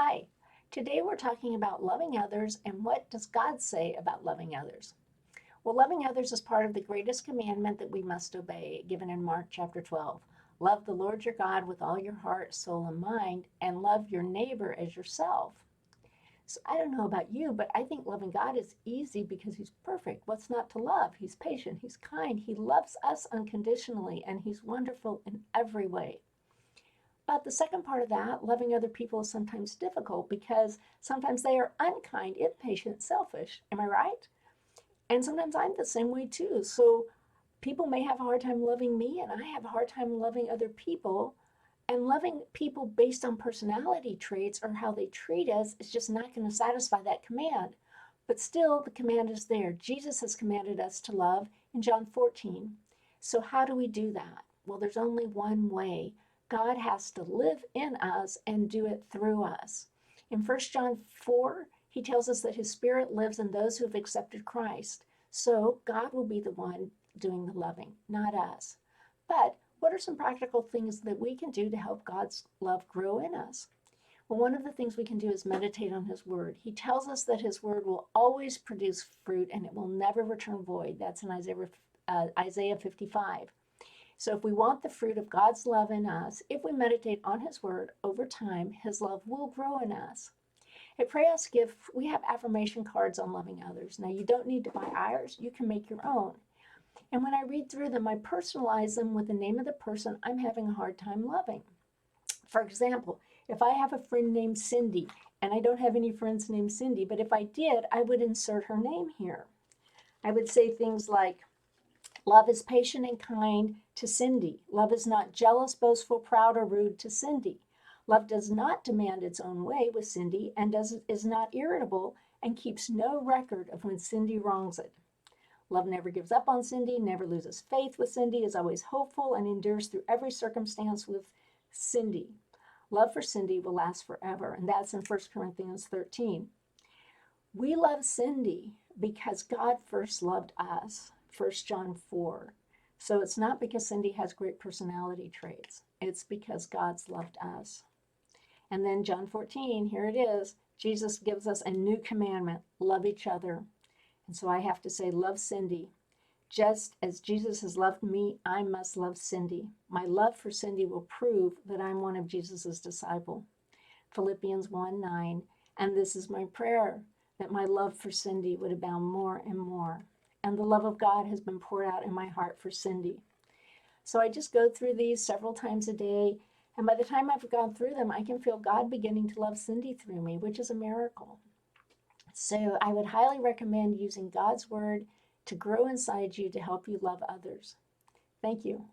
Hi, today we're talking about loving others and what does God say about loving others? Well, loving others is part of the greatest commandment that we must obey, given in Mark chapter 12. Love the Lord your God with all your heart, soul, and mind, and love your neighbor as yourself. So I don't know about you, but I think loving God is easy because He's perfect. What's not to love? He's patient, He's kind, He loves us unconditionally, and He's wonderful in every way. But the second part of that, loving other people, is sometimes difficult because sometimes they are unkind, impatient, selfish. Am I right? And sometimes I'm the same way too. So people may have a hard time loving me, and I have a hard time loving other people. And loving people based on personality traits or how they treat us is just not going to satisfy that command. But still, the command is there. Jesus has commanded us to love in John 14. So, how do we do that? Well, there's only one way. God has to live in us and do it through us. In 1 John 4, he tells us that his spirit lives in those who have accepted Christ. So, God will be the one doing the loving, not us. But what are some practical things that we can do to help God's love grow in us? Well, one of the things we can do is meditate on His Word. He tells us that His Word will always produce fruit and it will never return void. That's in Isaiah 55. So if we want the fruit of God's love in us, if we meditate on His Word over time, His love will grow in us. At Pray Ask Give, we have affirmation cards on loving others. Now, you don't need to buy ours. You can make your own. And when I read through them, I personalize them with the name of the person I'm having a hard time loving. For example, if I have a friend named Cindy, and I don't have any friends named Cindy, but if I did, I would insert her name here. I would say things like, love is patient and kind to Cindy. Love is not jealous, boastful, proud, or rude to Cindy. Love does not demand its own way with Cindy and is not irritable and keeps no record of when Cindy wrongs it. Love never gives up on Cindy, never loses faith with Cindy, is always hopeful, and endures through every circumstance with Cindy. Love for Cindy will last forever, and that's in 1 Corinthians 13. We love Cindy because God first loved us, 1 John 4. So it's not because Cindy has great personality traits. It's because God's loved us. And then John 14, here it is. Jesus gives us a new commandment, love each other. And so I have to say, love Cindy. Just as Jesus has loved me, I must love Cindy. My love for Cindy will prove that I'm one of Jesus's disciples. Philippians 1:9. And this is my prayer, that my love for Cindy would abound more and more. And the love of God has been poured out in my heart for Cindy. So I just go through these several times a day. And by the time I've gone through them, I can feel God beginning to love Cindy through me, which is a miracle. So I would highly recommend using God's Word to grow inside you to help you love others. Thank you.